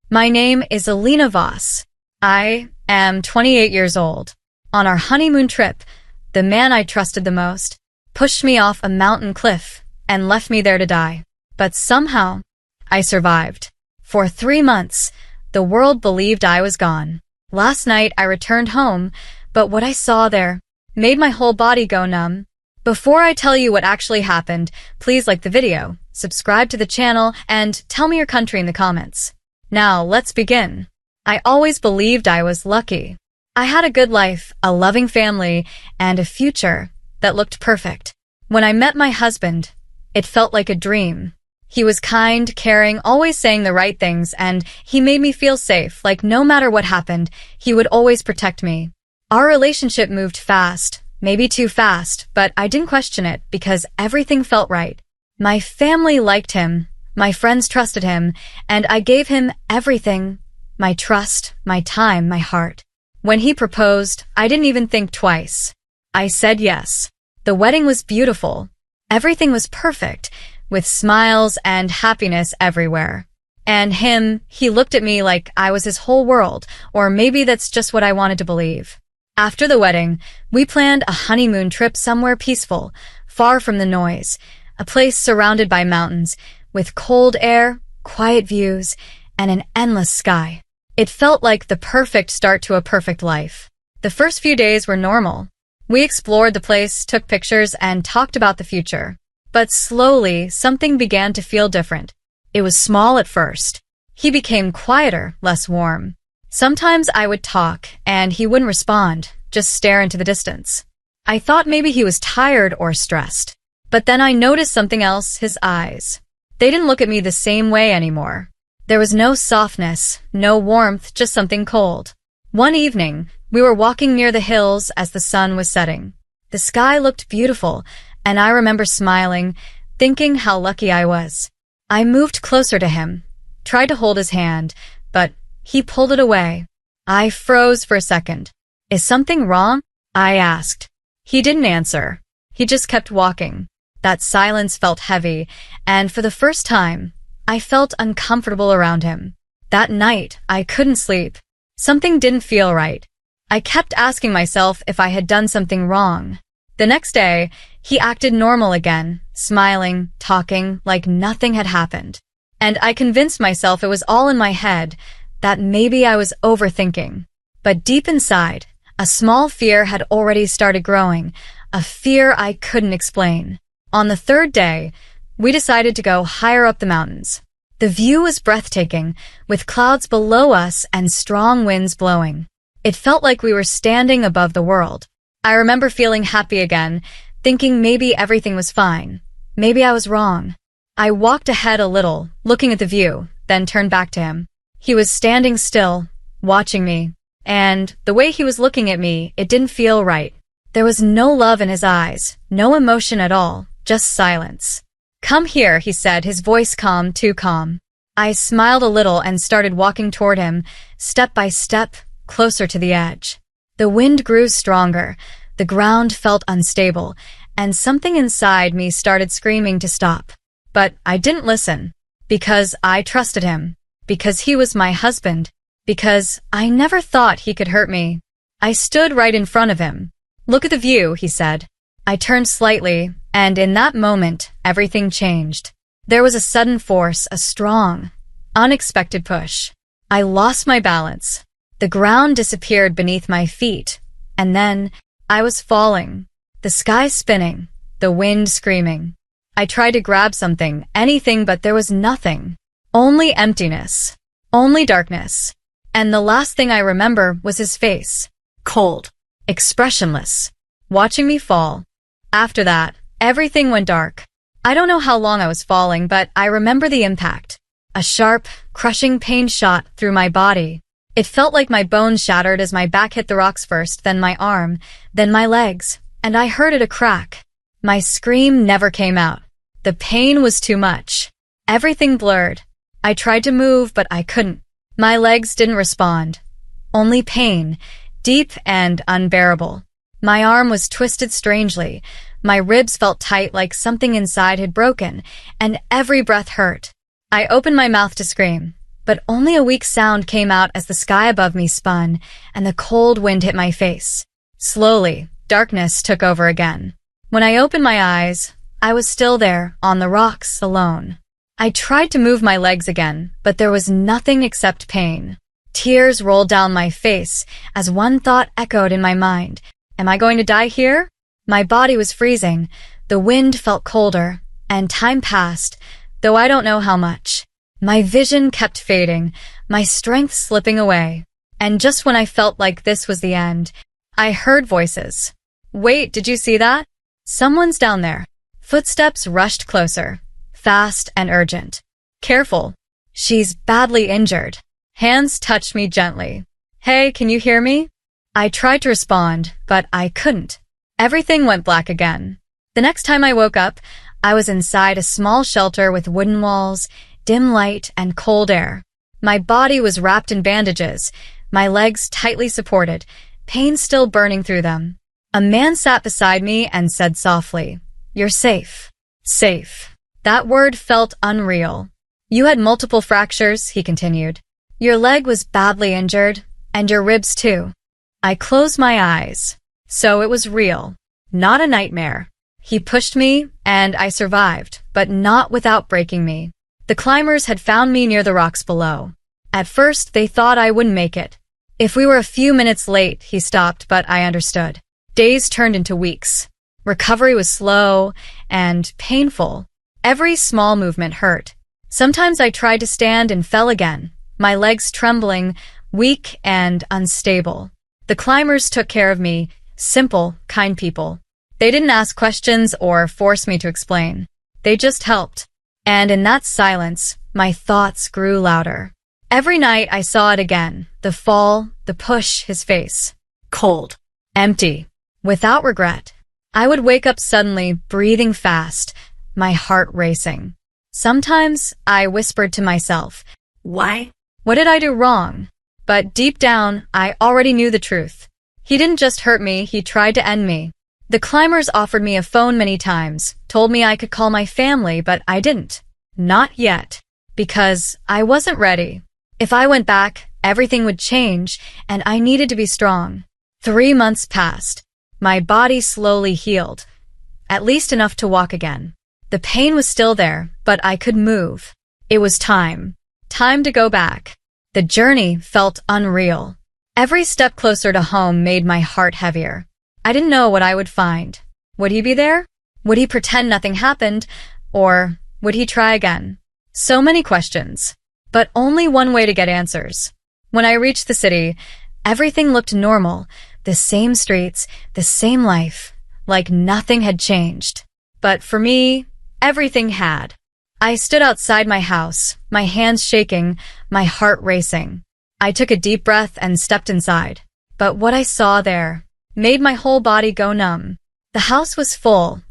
My name is Alina Voss. I am 28 years old. On our honeymoon trip, the man I trusted the most pushed me off a mountain cliff and left me there to die. But somehow, I survived. For 3 months, the world believed I was gone. Last night, I returned home, but what I saw there made my whole body go numb. Before I tell you what actually happened, please like the video, subscribe to the channel, and tell me your country in the comments. Now, let's begin. I always believed I was lucky. I had a good life, a loving family, and a future that looked perfect. When I met my husband, it felt like a dream. He was kind, caring, always saying the right things, and he made me feel safe, like no matter what happened, he would always protect me. Our relationship moved fast, maybe too fast, but I didn't question it because everything felt right. My family liked him, my friends trusted him, and I gave him everything: my trust, my time, my heart. When he proposed, I didn't even think twice. I said yes. The wedding was beautiful. Everything was perfect, with smiles and happiness everywhere. And he looked at me like I was his whole world, or maybe that's just what I wanted to believe. After the wedding, we planned a honeymoon trip somewhere peaceful, far from the noise, a place surrounded by mountains, with cold air, quiet views, and an endless sky. It felt like the perfect start to a perfect life. The first few days were normal. We explored the place, took pictures, and talked about the future. But slowly, something began to feel different. It was small at first. He became quieter, less warm. Sometimes I would talk, and he wouldn't respond, just stare into the distance. I thought maybe he was tired or stressed. But then I noticed something else: his eyes. They didn't look at me the same way anymore. There was no softness, no warmth, just something cold. One evening, we were walking near the hills as the sun was setting. The sky looked beautiful, and I remember smiling, thinking how lucky I was. I moved closer to him, tried to hold his hand, but he pulled it away. I froze for a second. "Is something wrong?" I asked. He didn't answer. He just kept walking. That silence felt heavy, and for the first time, I felt uncomfortable around him. That night, I couldn't sleep. Something didn't feel right. I kept asking myself if I had done something wrong. The next day, he acted normal again, smiling, talking, like nothing had happened. And I convinced myself it was all in my head, that maybe I was overthinking. But deep inside, a small fear had already started growing, a fear I couldn't explain. On the third day, we decided to go higher up the mountains. The view was breathtaking, with clouds below us and strong winds blowing. It felt like we were standing above the world. I remember feeling happy again, thinking maybe everything was fine. Maybe I was wrong. I walked ahead a little, looking at the view, then turned back to him. He was standing still, watching me, and the way he was looking at me, it didn't feel right. There was no love in his eyes, no emotion at all, just silence. "Come here," he said, his voice calm, too calm. I smiled a little and started walking toward him, step by step, closer to the edge. The wind grew stronger, the ground felt unstable, and something inside me started screaming to stop. But I didn't listen, because I trusted him, because he was my husband, because I never thought he could hurt me. I stood right in front of him. "Look at the view," he said. I turned slightly, and in that moment, everything changed. There was a sudden force, a strong, unexpected push. I lost my balance. The ground disappeared beneath my feet, and then I was falling. The sky spinning, the wind screaming. I tried to grab something, anything, but there was nothing. Only emptiness. Only darkness. And the last thing I remember was his face. Cold. Expressionless. Watching me fall. After that, everything went dark. I don't know how long I was falling, but I remember the impact. A sharp, crushing pain shot through my body. It felt like my bones shattered as my back hit the rocks first, then my arm, then my legs, and I heard it a crack. My scream never came out. The pain was too much. Everything blurred. I tried to move, but I couldn't. My legs didn't respond. Only pain, deep and unbearable. My arm was twisted strangely. My ribs felt tight like something inside had broken, and every breath hurt. I opened my mouth to scream, but only a weak sound came out as the sky above me spun and the cold wind hit my face. Slowly, darkness took over again. When I opened my eyes, I was still there, on the rocks, alone. I tried to move my legs again, but there was nothing except pain. Tears rolled down my face as one thought echoed in my mind. Am I going to die here? My body was freezing, the wind felt colder, and time passed, though I don't know how much. My vision kept fading, my strength slipping away. And just when I felt like this was the end, I heard voices. Wait, did you see that? Someone's down there. Footsteps rushed closer, fast and urgent. Careful. She's badly injured. Hands touched me gently. Hey, can you hear me? I tried to respond, but I couldn't. Everything went black again. The next time I woke up, I was inside a small shelter with wooden walls, dim light, and cold air. My body was wrapped in bandages, my legs tightly supported, pain still burning through them. A man sat beside me and said softly, "You're safe." Safe. That word felt unreal. You had multiple fractures, he continued. Your leg was badly injured, and your ribs too. I closed my eyes. So it was real, not a nightmare. He pushed me, and I survived, but not without breaking me. The climbers had found me near the rocks below. At first, they thought I wouldn't make it. If we were a few minutes late, he stopped, but I understood. Days turned into weeks. Recovery was slow and painful. Every small movement hurt. Sometimes I tried to stand and fell again, my legs trembling, weak and unstable. The climbers took care of me, simple, kind people. They didn't ask questions or force me to explain. They just helped. And in that silence, my thoughts grew louder. Every night I saw it again, the fall, the push, his face. Cold. Empty. Without regret. I would wake up suddenly, breathing fast, my heart racing. Sometimes I whispered to myself, "Why? What did I do wrong?" But deep down, I already knew the truth. He didn't just hurt me, he tried to end me. The climbers offered me a phone many times, told me I could call my family, but I didn't. Not yet. Because I wasn't ready. If I went back, everything would change, and I needed to be strong. 3 months passed. My body slowly healed. At least enough to walk again. The pain was still there, but I could move. It was time. Time to go back. The journey felt unreal. Every step closer to home made my heart heavier. I didn't know what I would find. Would he be there? Would he pretend nothing happened? Or would he try again? So many questions, but only one way to get answers. When I reached the city, everything looked normal. The same streets, the same life, like nothing had changed. But for me, everything had. I stood outside my house, my hands shaking, my heart racing. I took a deep breath and stepped inside. But what I saw there made my whole body go numb. The house was full,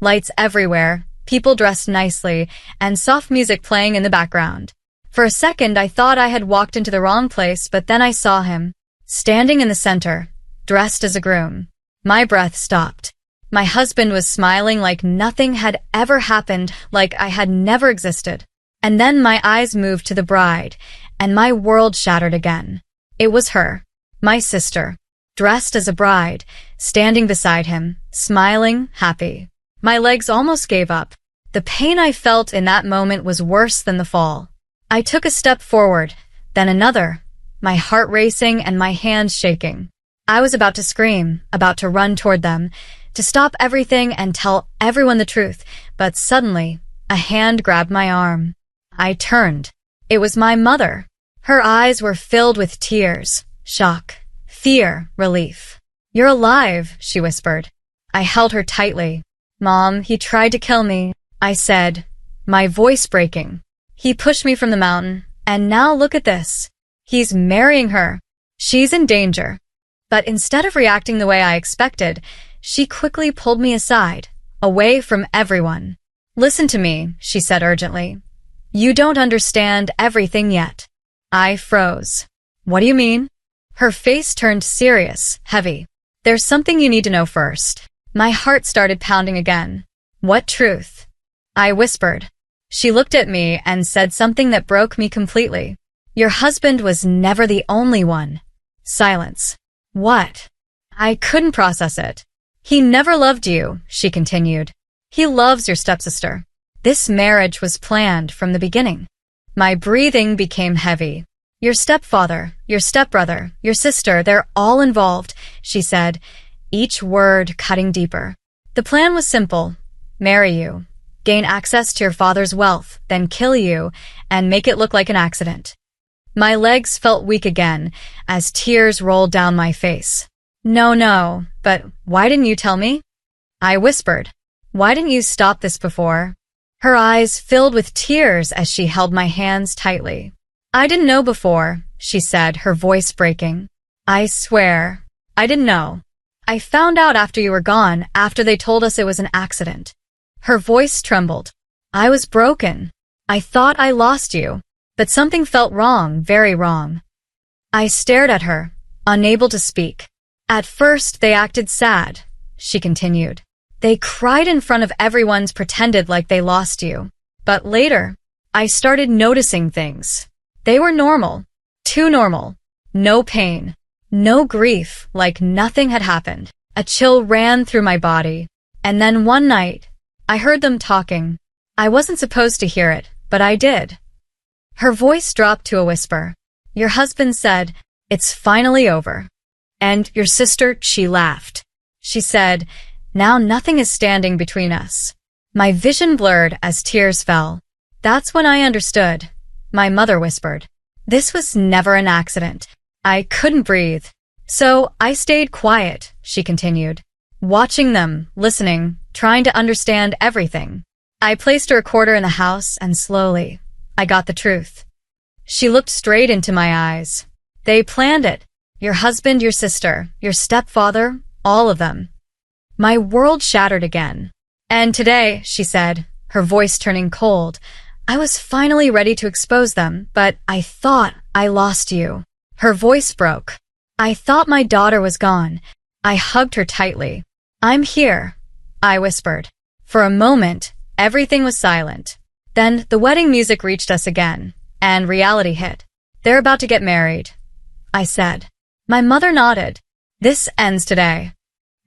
lights everywhere, people dressed nicely, and soft music playing in the background. For a second, I thought I had walked into the wrong place, but then I saw him, standing in the center, dressed as a groom. My breath stopped. My husband was smiling like nothing had ever happened, like I had never existed. And then my eyes moved to the bride, and my world shattered again. It was her, my sister, dressed as a bride, standing beside him, smiling, happy. My legs almost gave up. The pain I felt in that moment was worse than the fall. I took a step forward, then another, my heart racing and my hands shaking. I was about to scream, about to run toward them, to stop everything and tell everyone the truth, but suddenly, a hand grabbed my arm. I turned. It was my mother. Her eyes were filled with tears, shock, fear, relief. "You're alive," she whispered. I held her tightly. "Mom, he tried to kill me," I said, my voice breaking. "He pushed me from the mountain, and now look at this. He's marrying her. She's in danger." But instead of reacting the way I expected, she quickly pulled me aside, away from everyone. "Listen to me," she said urgently. "You don't understand everything yet." I froze. "What do you mean?" Her face turned serious, heavy. "There's something you need to know first." My heart started pounding again. "What truth?" I whispered. She looked at me and said something that broke me completely. Your husband was never the only one. Silence. What? I couldn't process it. He never loved you, she continued. He loves your stepsister. This marriage was planned from the beginning. My breathing became heavy. Your stepfather, your stepbrother, your sister, they're all involved, she said, each word cutting deeper. The plan was simple. Marry you, gain access to your father's wealth, then kill you, and make it look like an accident. My legs felt weak again as tears rolled down my face. No, but why didn't you tell me? I whispered. Why didn't you stop this before? Her eyes filled with tears as she held my hands tightly. I didn't know before, she said, her voice breaking. I swear, I didn't know. I found out after you were gone, after they told us it was an accident. Her voice trembled. I was broken. I thought I lost you, but something felt wrong, very wrong. I stared at her, unable to speak. At first, they acted sad, she continued. They cried in front of everyone, pretended like they lost you. But later, I started noticing things. They were normal. Too normal. No pain. No grief, like nothing had happened. A chill ran through my body. And then one night, I heard them talking. I wasn't supposed to hear it, but I did. Her voice dropped to a whisper. Your husband said, "It's finally over." And your sister, she laughed. She said, "Now nothing is standing between us." My vision blurred as tears fell. That's when I understood. My mother whispered, "This was never an accident." I couldn't breathe. So I stayed quiet, she continued, watching them, listening, trying to understand everything. I placed a recorder in the house and slowly, I got the truth. She looked straight into my eyes. They planned it. Your husband, your sister, your stepfather, all of them. My world shattered again. And today, she said, her voice turning cold, I was finally ready to expose them, but I thought I lost you. Her voice broke. I thought my daughter was gone. I hugged her tightly. I'm here, I whispered. For a moment, everything was silent. Then the wedding music reached us again, and reality hit. They're about to get married, I said. My mother nodded. This ends today.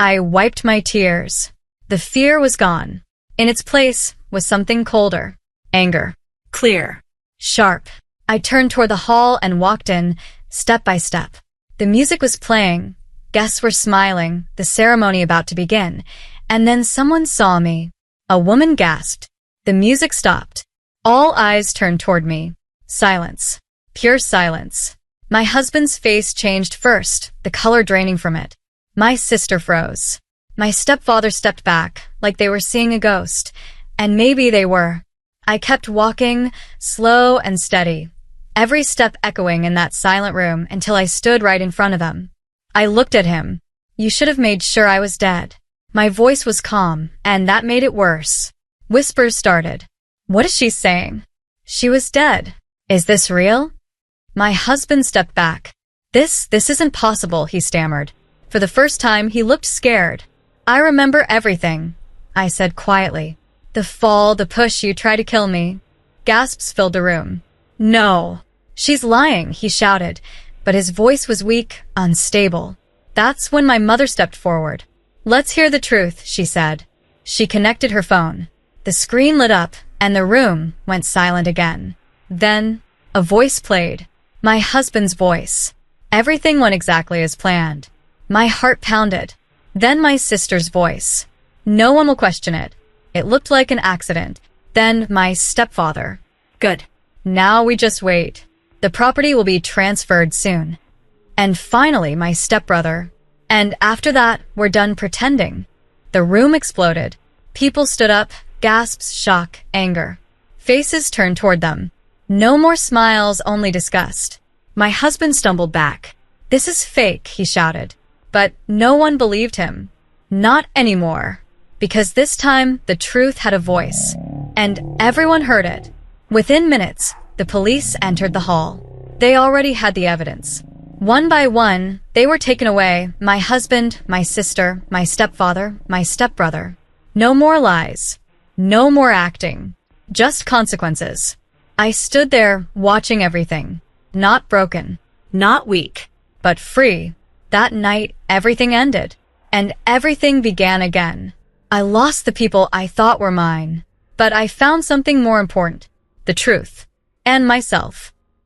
I wiped my tears. The fear was gone. In its place was something colder. Anger. Clear. Sharp. I turned toward the hall and walked in, step by step. The music was playing. Guests were smiling, the ceremony about to begin. And then someone saw me. A woman gasped. The music stopped. All eyes turned toward me. Silence. Pure silence. My husband's face changed first, the color draining from it. My sister froze. My stepfather stepped back, like they were seeing a ghost. And maybe they were. I kept walking, slow and steady, every step echoing in that silent room until I stood right in front of them. I looked at him. You should have made sure I was dead. My voice was calm, and that made it worse. Whispers started. What is she saying? She was dead. Is this real? My husband stepped back. This isn't possible, he stammered. For the first time, he looked scared. I remember everything, I said quietly. The fall, the push, you tried to kill me. Gasps filled the room. No. She's lying, he shouted, but his voice was weak, unstable. That's when my mother stepped forward. Let's hear the truth, she said. She connected her phone. The screen lit up, and the room went silent again. Then, a voice played. My husband's voice. Everything went exactly as planned. My heart pounded. Then my sister's voice. No one will question it. It looked like an accident. Then my stepfather. Good. Now we just wait. The property will be transferred soon. And finally, my stepbrother. And after that, we're done pretending. The room exploded. People stood up, gasps, shock, anger. Faces turned toward them. No more smiles, only disgust. My husband stumbled back. This is fake, he shouted. But no one believed him. Not anymore. Because this time, the truth had a voice. And everyone heard it. Within minutes, the police entered the hall. They already had the evidence. One by one, they were taken away. My husband, my sister, my stepfather, my stepbrother. No more lies. No more acting. Just consequences. I stood there, watching everything. Not broken, Not weak. but free. That night, everything ended, and everything began again. I lost the people I thought were mine, but I found something more important, the truth, and myself.